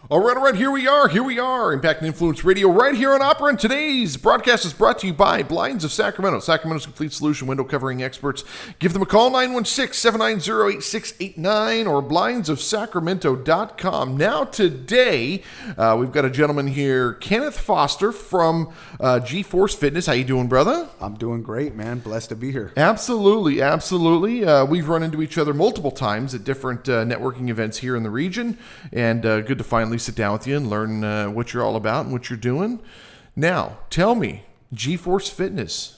All right, here we are, Impact and Influence Radio, right here on Opera. And today's broadcast is brought to you by Blinds of Sacramento, Sacramento's complete solution window covering experts. Give them a call, 916-790-8689 or blindsofsacramento.com. Now today, we've got a gentleman here, Kenneth Foster from G-Force Fitness. How you doing, brother? I'm doing great, man. Blessed to be here. Absolutely. We've run into each other multiple times at different networking events here in the region, and good to finally sit down with you and learn what you're all about and what you're doing. Now, tell me, G-Force Fitness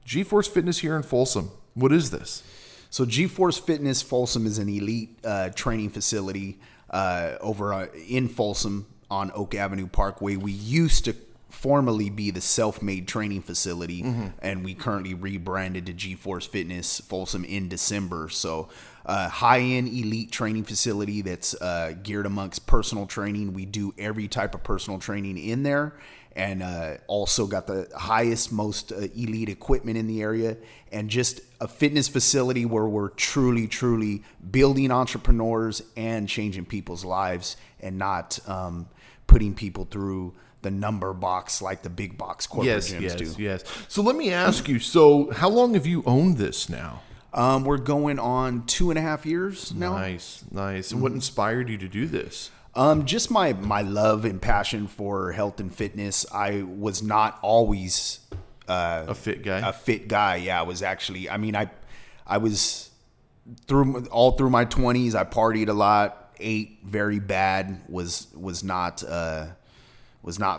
here in Folsom. What is this? So G-Force Fitness Folsom is an elite training facility over in Folsom on Oak Avenue Parkway. We used to formerly be the self-made training facility, and we currently rebranded to G-Force Fitness Folsom in December. So high-end elite training facility that's geared amongst personal training. We do every type of personal training in there, and also got the highest, most elite equipment in the area, and just a fitness facility where we're truly building entrepreneurs and changing people's lives, and not putting people through the number box like the big box corporate gyms do. Yes. So let me ask you, so how long have you owned this now? We're going on 2.5 years now. Nice. And what inspired you to do this? Just my love and passion for health and fitness. I was not always A fit guy? Yeah, I was actually, I was through my 20s. I partied a lot, ate very bad, was not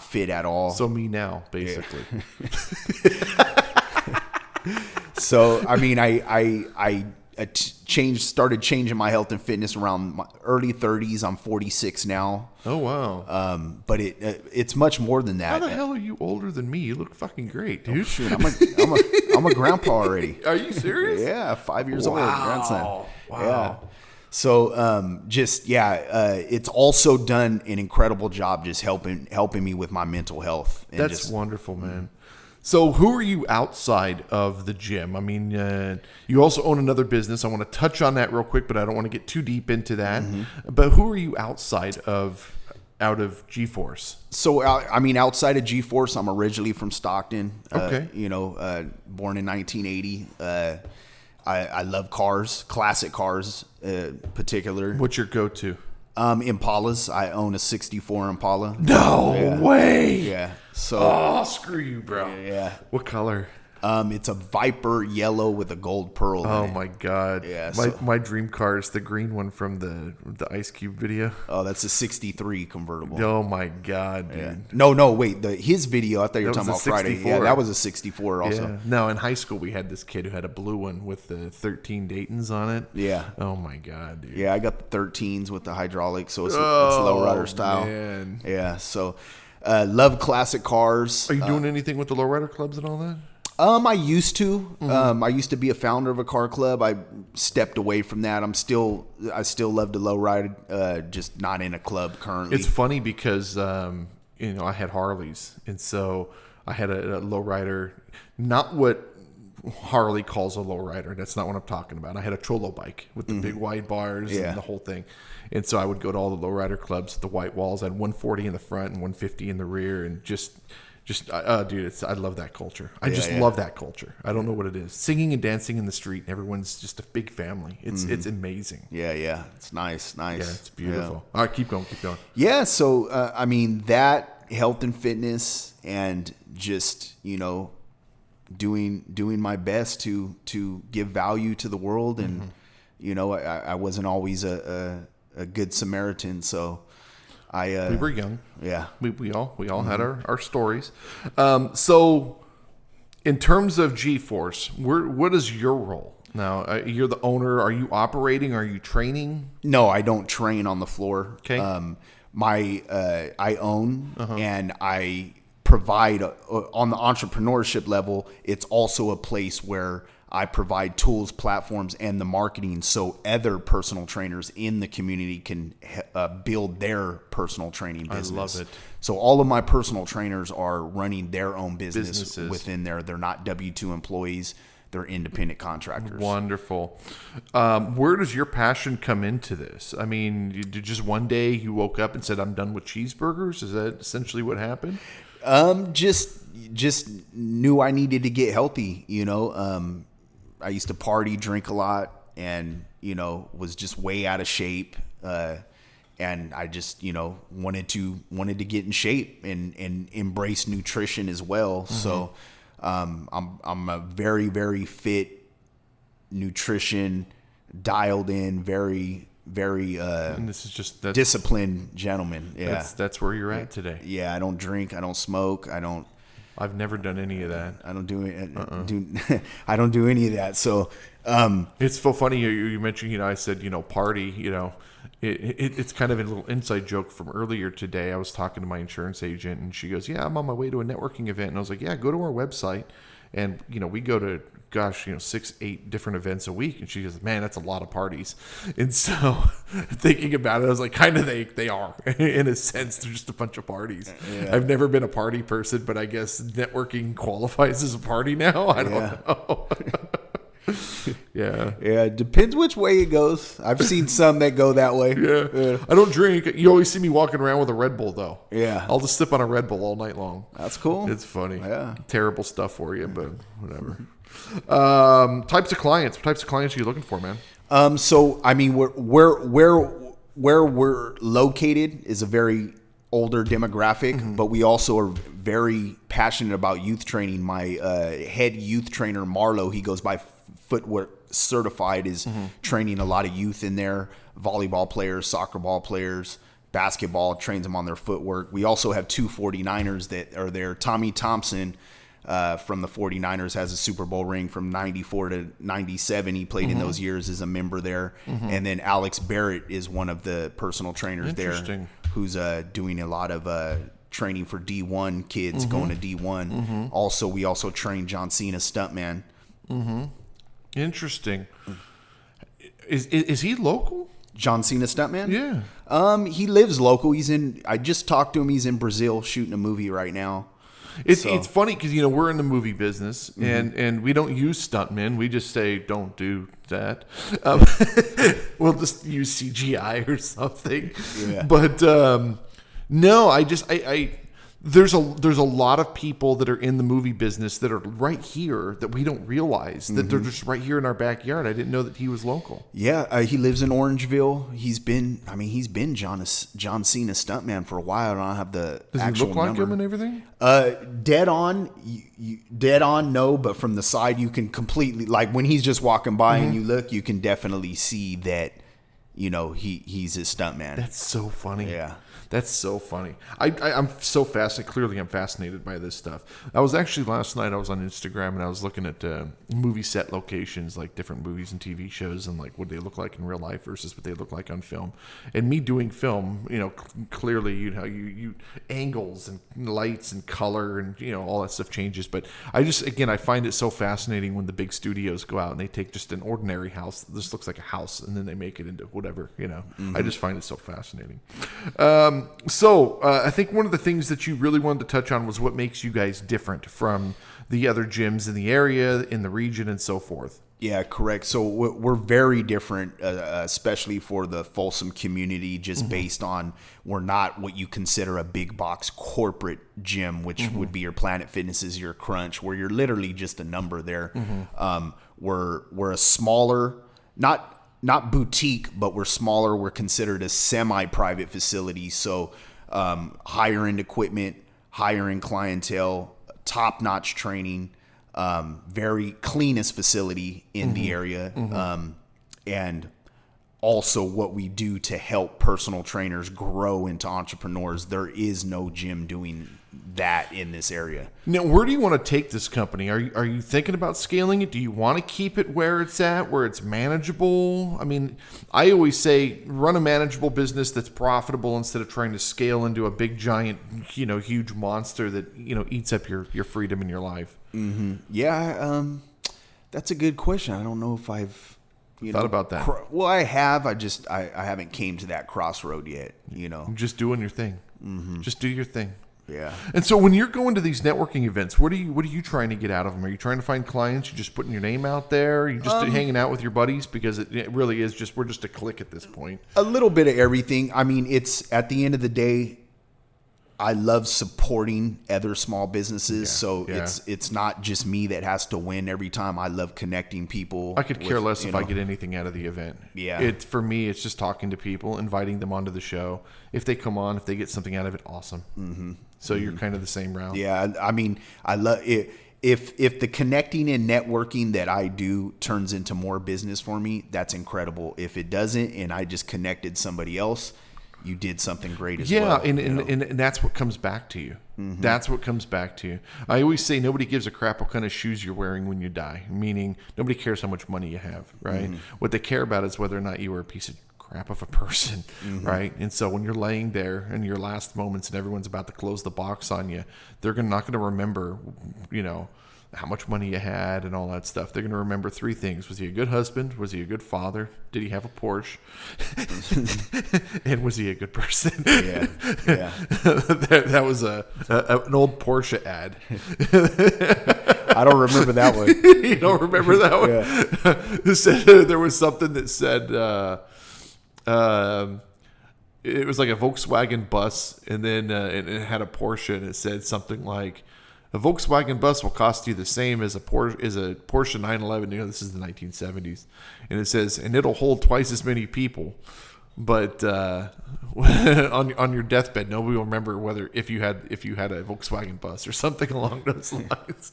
fit at all. So me now, basically. Yeah. So, I started changing my health and fitness around my early 30s. I'm 46 now. Oh, wow. But it's much more than that. How the hell are you older than me? You look fucking great, dude. Oh, shoot, I'm a grandpa already. Are you serious? Yeah, 5 years old, grandson. Wow. Yeah. So, it's also done an incredible job just helping me with my mental health. And That's wonderful, man. So who are you outside of the gym? I mean, you also own another business. I want to touch on that real quick, but I don't want to get too deep into that. But who are you out of G-Force? So, outside of G-Force, I'm originally from Stockton. Okay. Born in 1980. I love cars, classic cars, particular. What's your go-to? Impalas. I own a 64 Impala. No way. Yeah. So. Screw you, bro. Yeah. What color? It's a Viper yellow with a gold pearl. Oh my God. Yeah. My dream car is the green one from the Ice Cube video. Oh, that's a 63 convertible. Oh my God, dude. Yeah. No, wait. His video, I thought you were talking about Friday. Yeah, that was a 64 also. Yeah. No, in high school we had this kid who had a blue one with the 13 Daytons on it. Yeah. Oh my God, dude. Yeah, I got the 13s with the hydraulics, so it's lowrider style. Man. Yeah. So, love classic cars. Are you doing anything with the lowrider clubs and all that? I used to. I used to be a founder of a car club. I stepped away from that. I still love to lowride, just not in a club currently. It's funny because I had Harleys, and so I had a lowrider, not what Harley calls a lowrider. That's not what I'm talking about. I had a Trollo bike with the big wide bars and the whole thing. And so I would go to all the lowrider clubs, the white walls. I had 140 in the front and 150 in the rear, and dude, I love that culture. I love that culture. I don't know what it is. Singing and dancing in the street. Everyone's just a big family. It's amazing. Yeah. It's nice. Yeah, it's beautiful. Yeah. All right, keep going. Yeah. So, that health and fitness and just, doing my best to give value to the world. And, I wasn't always a good Samaritan. So, we were young. Yeah. We all had our stories. So in terms of G-Force, what is your role? Now, you're the owner. Are you operating? Are you training? No, I don't train on the floor. Okay. I own and I provide on the entrepreneurship level. It's also a place where I provide tools, platforms, and the marketing so other personal trainers in the community can build their personal training business. I love it. So all of my personal trainers are running their own businesses within there. They're not W-2 employees. they're independent contractors. Wonderful. Where does your passion come into this? I mean, just one day you woke up and said, "I'm done with cheeseburgers." Is that essentially what happened? Just knew I needed to get healthy. I used to party, drink a lot, and was just way out of shape. And I just wanted to get in shape and embrace nutrition as well. Mm-hmm. So I'm a very, very fit, nutrition dialed in, very, very and this is just disciplined gentleman. Yeah, that's where you're at today. Yeah, I don't drink, I don't smoke, I've never done any of that. I don't do it. I don't do any of that. So it's so funny you mentioned. I said party. It's kind of a little inside joke from earlier today. I was talking to my insurance agent, and she goes, "Yeah, I'm on my way to a networking event." And I was like, "Yeah, go to our website." And we go to 6-8 different events a week. And she goes, "Man, that's a lot of parties." And so thinking about it, I was like, kind of they are in a sense. They're just a bunch of parties. Yeah. I've never been a party person, but I guess networking qualifies as a party now. I don't know. Yeah. It depends which way it goes. I've seen some that go that way. Yeah. I don't drink. You always see me walking around with a Red Bull, though. Yeah. I'll just sip on a Red Bull all night long. That's cool. It's funny. Yeah. Terrible stuff for you, but whatever. Types of clients. What types of clients are you looking for, man? So I mean, where we're located is a very older demographic, mm-hmm. but we also are very passionate about youth training. My head youth trainer, Marlo, he goes by Footwork Certified, is mm-hmm. training a lot of youth in there, volleyball players, soccer ball players, basketball, trains them on their footwork. We also have 2 49ers that are there. Tommy Thompson from the 49ers has a Super Bowl ring from 94 to 97. He played mm-hmm. in those years as a member there. Mm-hmm. And then Alex Barrett is one of the personal trainers there who's doing a lot of training for D1 kids, mm-hmm. going to D1. Mm-hmm. Also, we also train John Cena stuntman. Mm-hmm. Interesting. Is he local? John Cena stuntman? Yeah. He lives local. I just talked to him. He's in Brazil shooting a movie right now. It's funny because we're in the movie business, mm-hmm. and we don't use stuntmen. We just say don't do that. We'll just use CGI or something. Yeah. But no, I there's a lot of people that are in the movie business that are right here that we don't realize that mm-hmm. they're just right here in our backyard. I didn't know that he was local. Yeah, he lives in Orangeville. He's been John Cena stuntman for a while. I don't have the Does actual he look like number. him and everything? Dead on, dead on, no. But from the side, you can completely, like when he's just walking by mm-hmm. and you look, you can definitely see that he's his stuntman. That's so funny. Yeah. That's so funny. I'm so fascinated. Clearly, I'm fascinated by this stuff. I was actually last night. I was on Instagram and I was looking at movie set locations, like different movies and TV shows, and like what they look like in real life versus what they look like on film. And me doing film, clearly, you angles and lights and color and all that stuff changes. But I find it so fascinating when the big studios go out and they take just an ordinary house that just looks like a house and then they make it into whatever. Mm-hmm. I just find it so fascinating. So I think one of the things that you really wanted to touch on was what makes you guys different from the other gyms in the area, in the region, and so forth. Yeah, correct. So we're very different, especially for the Folsom community, just mm-hmm. based on we're not what you consider a big box corporate gym, which mm-hmm. would be your Planet Fitnesses, your Crunch, where you're literally just a number there. Mm-hmm. We're a smaller, not boutique, but we're smaller. We're considered a semi-private facility. So higher end equipment, higher end clientele, top-notch training, very cleanest facility in mm-hmm. the area. Mm-hmm. And also what we do to help personal trainers grow into entrepreneurs. There is no gym doing that in this area. Now, where do you want to take this company? Are you thinking about scaling it? Do you want to keep it where it's at, where it's manageable? I mean, I always say run a manageable business that's profitable instead of trying to scale into a big giant, huge monster that, eats up your freedom in your life. Mm-hmm. Yeah, that's a good question. I don't know if I've thought about that. Well, I have. I haven't came to that crossroad yet. Just doing your thing. Mm-hmm. Just do your thing. Yeah. And so when you're going to these networking events, what are you trying to get out of them? Are you trying to find clients? You just putting your name out there? Are you just hanging out with your buddies? Because it really is just, we're just a clique at this point. A little bit of everything. I mean, it's at the end of the day, I love supporting other small businesses. So it's not just me that has to win every time. I love connecting people. I could care less if I get anything out of the event. Yeah. For me, it's just talking to people, inviting them onto the show. If they come on, if they get something out of it, awesome. Mm-hmm. So you're kind of the same route. Yeah. I mean, I love it. If the connecting and networking that I do turns into more business for me, that's incredible. If it doesn't, and I just connected somebody else, you did something great as well. Yeah, and that's what comes back to you. Mm-hmm. That's what comes back to you. I always say nobody gives a crap what kind of shoes you're wearing when you die, meaning nobody cares how much money you have, right? Mm-hmm. What they care about is whether or not you were a piece of crap of a person, mm-hmm. right? And so when you're laying there in your last moments and everyone's about to close the box on you, they're not going to remember, how much money you had and all that stuff. They're going to remember three things. Was he a good husband? Was he a good father? Did he have a Porsche? And was he a good person? Yeah. that was an old Porsche ad. I don't remember that one. You don't remember that one? Yeah. There was something that said it was like a Volkswagen bus, and then it had a Porsche, and it said something like, a Volkswagen bus will cost you the same as a Porsche 911. This is the 1970s, and it says, and it'll hold twice as many people. But on your deathbed, nobody will remember if you had a Volkswagen bus or something along those lines.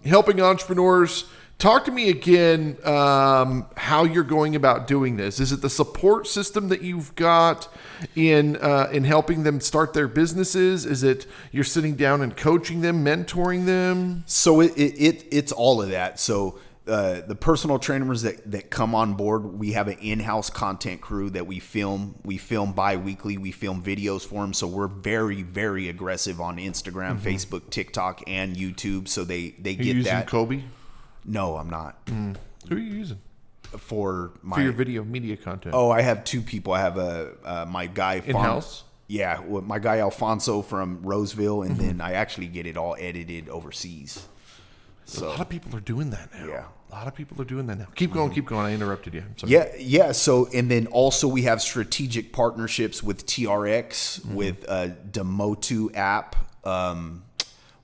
Helping entrepreneurs. Talk to me again how you're going about doing this. Is it the support system that you've got in helping them start their businesses? Is it you're sitting down and coaching them, mentoring them? So it's all of that. So the personal trainers that come on board, we have an in-house content crew that we film. We film bi-weekly. We film videos for them. So we're very, very aggressive on Instagram, mm-hmm. Facebook, TikTok, and YouTube. So they get that. Using Kobe? No, I'm not. Who are you using for your video media content? Oh, I have two people. I have my guy in-house. Yeah, my guy Alfonso from Roseville, and mm-hmm. then I actually get it all edited overseas. So a lot of people are doing that now. Yeah, a lot of people are doing that now. Keep going, mm-hmm. keep going. I interrupted you. I'm sorry. Yeah. So, and then also we have strategic partnerships with TRX, mm-hmm. with Demotu app.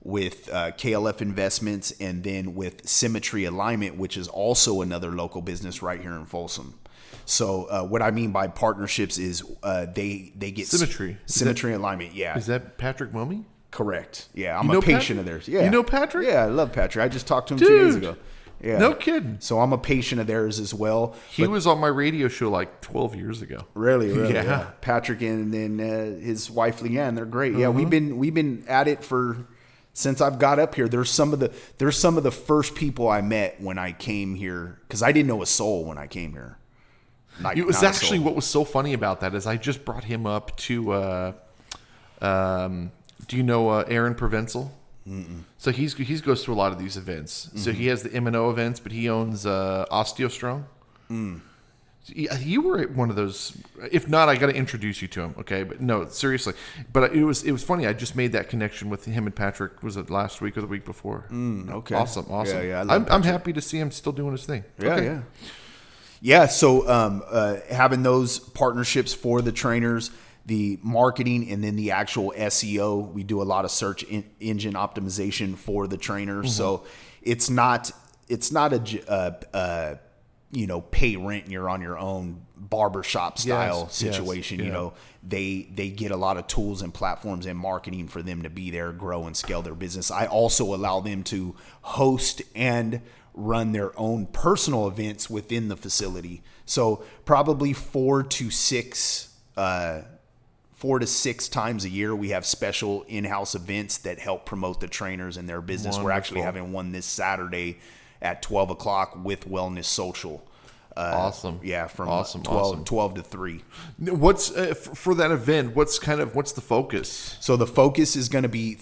With KLF Investments, and then with Symmetry Alignment, which is also another local business right here in Folsom. So what I mean by partnerships is they get Symmetry Alignment. Yeah, is that Patrick Mummy? Correct. Yeah, I'm a patient of theirs. Yeah, you know Patrick? Yeah, I love Patrick. I just talked to him Dude, 2 days ago. Yeah, no kidding. So I'm a patient of theirs as well. He was on my radio show like 12 years ago. Really? Yeah. Patrick and then his wife Leanne, they're great. Yeah, we've been at it since I've got up here. There's some of the first people I met when I came here, because I didn't know a soul when I came here. It was actually what was so funny about that is I just brought him up to. Do you know Aaron Provenzel? Mm-mm. So he goes to a lot of these events. Mm-hmm. So he has the M&O events, but he owns OsteoStrong. Mm. You were at one of those. If not, I got to introduce you to him. Okay, but no, seriously. But it was funny. I just made that connection with him and Patrick. Was it last week or the week before? Okay, awesome. Yeah, I'm happy to see him still doing his thing. Yeah. So having those partnerships for the trainers, the marketing, and then the actual SEO. We do a lot of search engine optimization for the trainers. Mm-hmm. So it's not a pay rent and you're on your own barbershop style situation. Yes. They get a lot of tools and platforms and marketing for them to be there, grow and scale their business. I also allow them to host and run their own personal events within the facility. So probably 4 to 6 times a year, we have special in-house events that help promote the trainers and their business. Wonderful. We're actually having one this Saturday at 12 o'clock with Wellness Social. Awesome. Yeah, from awesome. 12 to 3. What's for that event? What's the focus? So the focus is going to be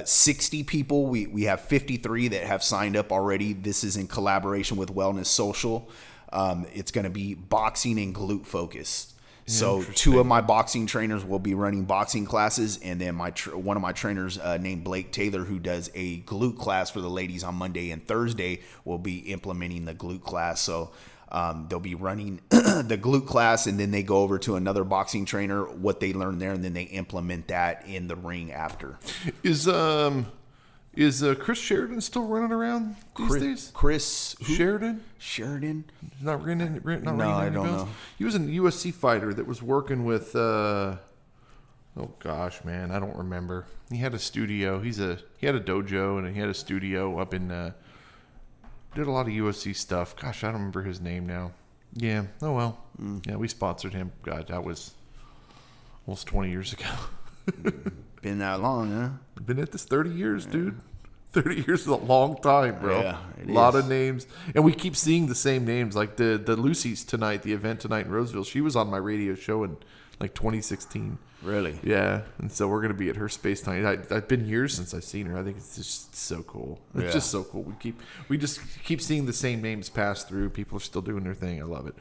60 people. We have 53 that have signed up already. This is in collaboration with Wellness Social. It's going to be boxing and glute focused. So 2 of my boxing trainers will be running boxing classes, and then one of my trainers named Blake Taylor, who does a glute class for the ladies on Monday and Thursday, will be implementing the glute class. So they'll be running the glute class, and then they go over to another boxing trainer, what they learn there, and then they implement that in the ring after. Is Chris Sheridan still running around these days? Chris Sheridan? Sheridan? He's not ringing No, I don't know. He was an USC fighter that was working with. Oh gosh, man, I don't remember. He had a studio. He had a dojo and he had a studio up in. Did a lot of USC stuff. Gosh, I don't remember his name now. Yeah. Oh well. Yeah, we sponsored him. God, that was almost 20 years ago. Been that long, huh? Been at this 30 years, dude. 30 years is a long time, bro. Yeah, a lot of names. And we keep seeing the same names. Like the Lucy's tonight, the event tonight in Roseville. She was on my radio show in like 2016. Really? Yeah. And so we're going to be at her space tonight. I've been years since I've seen her. I think it's just so cool. It's just so cool. We just keep seeing the same names pass through. People are still doing their thing. I love it.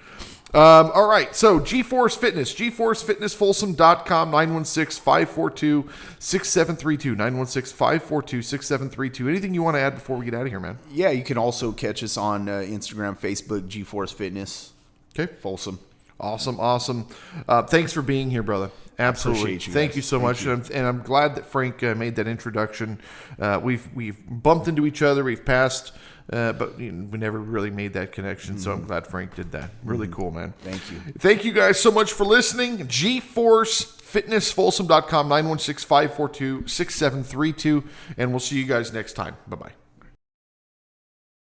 All right. So GeForce Fitness, GeForceFitnessFolsom.com, 916-542-6732, 916-542-6732. Anything you want to add before we get out of here, man? Yeah, you can also catch us on Instagram, Facebook, GeForce Fitness. Okay. Folsom. Awesome. Thanks for being here, brother. Absolutely. Thank you so much. And I'm glad that Frank made that introduction. We've bumped into each other. We've passed, but we never really made that connection. So I'm glad Frank did that. Really cool, man. Thank you. Thank you guys so much for listening. GeForceFitnessFolsom.com, 916-542-6732. And we'll see you guys next time. Bye-bye.